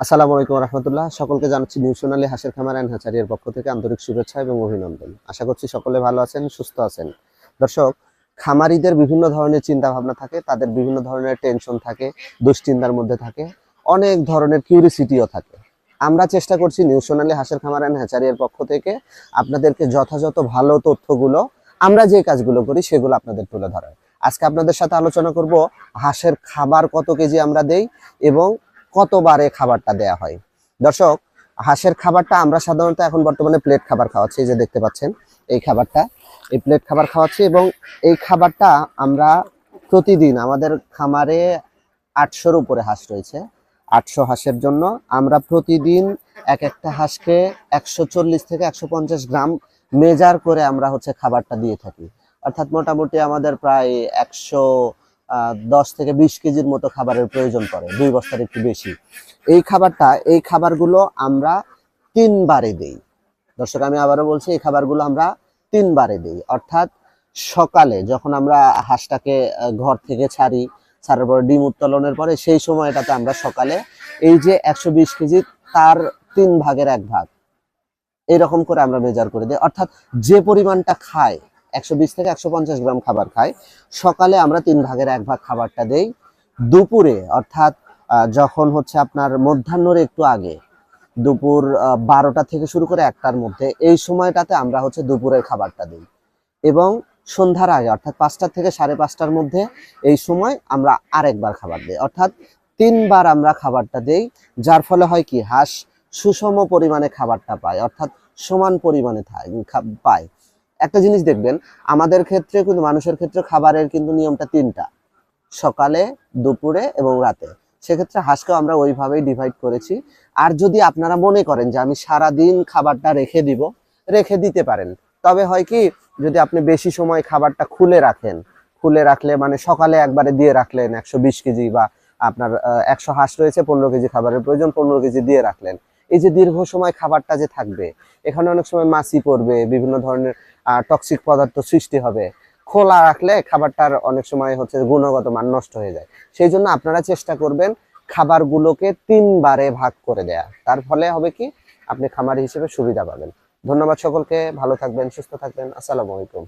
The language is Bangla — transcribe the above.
আসসালামু আলাইকুম রহমতুল্লাহ। সকলকে জানাচ্ছি নিউ সোনালী হাঁসের খামার অ্যান্ড হ্যাচারির পক্ষ থেকে আন্তরিক শুভেচ্ছা এবং অভিনন্দন। আশা করছি সকলে ভালো আছেন, সুস্থ আছেন। দর্শক, খামারিদের বিভিন্ন ধরনের চিন্তা ভাবনা থাকে, তাদের বিভিন্ন ধরনের টেনশন থাকে, দুশ্চিন্তার মধ্যে থাকে, অনেক ধরনের কিউরিসিটিও থাকে। আমরা চেষ্টা করছি নিউ সোনালী হাঁসের খামার অ্যান্ড হ্যাচারির পক্ষ থেকে আপনাদেরকে যথাযথ ভালো তথ্যগুলো, আমরা যে কাজগুলো করি সেগুলো আপনাদের তুলে ধরার। আজকে আপনাদের সাথে আলোচনা করব হাঁসের খাবার কত কেজি আমরা দেই এবং কতবারে খাবারটা দেয়া হয়। দর্শক, হাঁসের খাবারটা আমরা সাধারণত এখন বর্তমানে প্লেট খাবার খাওয়াচ্ছি, যে দেখতে পাচ্ছেন এই খাবারটা, এই প্লেট খাবার খাওয়াচ্ছি এবং এই খাবারটা আমরা প্রতিদিন আমাদের খামারে 800-র উপরে হাঁস রয়েছে। 800 হাঁসের জন্য আমরা প্রতিদিন এক একটা হাঁসকে 140 থেকে 150 গ্রাম মেজার করে আমরা খাবারটা দিয়ে থাকি। অর্থাৎ মোটামুটি আমাদের প্রায় 110 থেকে 20 কেজির মতো খাবারের প্রয়োজন পড়ে, 2 বস্তার একটু বেশি। এই খাবারগুলো আমরা 3 বারে দেই। দর্শক, আমি আবারও বলছি, এই খাবারগুলো আমরা 3 বারে দেই। অর্থাৎ সকালে যখন আমরা হাঁসটাকে ঘর থেকে ছাড়ার পরে ডিম উত্তোলনের পরে সেই সময়টাতে আমরা সকালে এই যে 120 কেজি, তার 3 ভাগের 1 ভাগ এরকম করে আমরা মেজার করে দিই। অর্থাৎ যে পরিমাণটা খায়, 120 থেকে 150 গ্রাম খাবার খায়, সকালে আমরা 3 ভাগের 1 ভাগ খাবারটা দেই। দুপুরে অর্থাৎ যখন আপনার মধ্যাহ্নের একটু আগে, দুপুর 12টা থেকে শুরু করে 1টার মধ্যে, এই সময়টাতে আমরা দুপুরের খাবারটা দিই। এবং সন্ধ্যার আগে অর্থাৎ 5টা থেকে 5:30টার মধ্যে এই সময় আমরা আরেকবার খাবার দিই। অর্থাৎ 3 বার আমরা খাবারটা দেই, যার ফলে হয় কি, হাঁস সুষম পরিমাণে খাবারটা পায়, অর্থাৎ সমান পরিমাণে পায়। একটা জিনিস দেখবেন, আমাদের ক্ষেত্রে কিন্তু, মানুষের ক্ষেত্রে খাবারের কিন্তু নিয়মটা 3টা: সকালে, দুপুরে এবং রাতে। সেক্ষেত্রে হাঁসকেও আমরা ওইভাবেই ডিভাইড করেছি। আর যদি আপনারা মনে করেন যে আমি সারা দিন খাবারটা রেখে দিতে পারেন। তবে হয় কি, যদি আপনি বেশি সময় খাবারটা খুলে রাখলে, মানে সকালে একবারে দিয়ে রাখলেন 120 কেজি, বা আপনার 100 হাঁস রয়েছে, 15 কেজি খাবারের প্রয়োজন, 15 কেজি দিয়ে রাখলেন। এই যে দীর্ঘ সময় খাবারটা যে থাকবে, এখানে অনেক সময় মাছি পড়বে, বিভিন্ন ধরনের টক্সিক পদার্থ সৃষ্টি হবে। খোলা রাখলে খাবারটার অনেক সময় গুণগত মান নষ্ট হয়ে যায়। সেই জন্য আপনারা চেষ্টা করবেন খাবারগুলোকে 3 বারে ভাগ করে দেয়া। তার ফলে হবে কি, আপনি খামারি হিসেবে সুবিধা পাবেন। ধন্যবাদ সকলকে, ভালো থাকবেন, সুস্থ থাকবেন। আসসালামু আলাইকুম।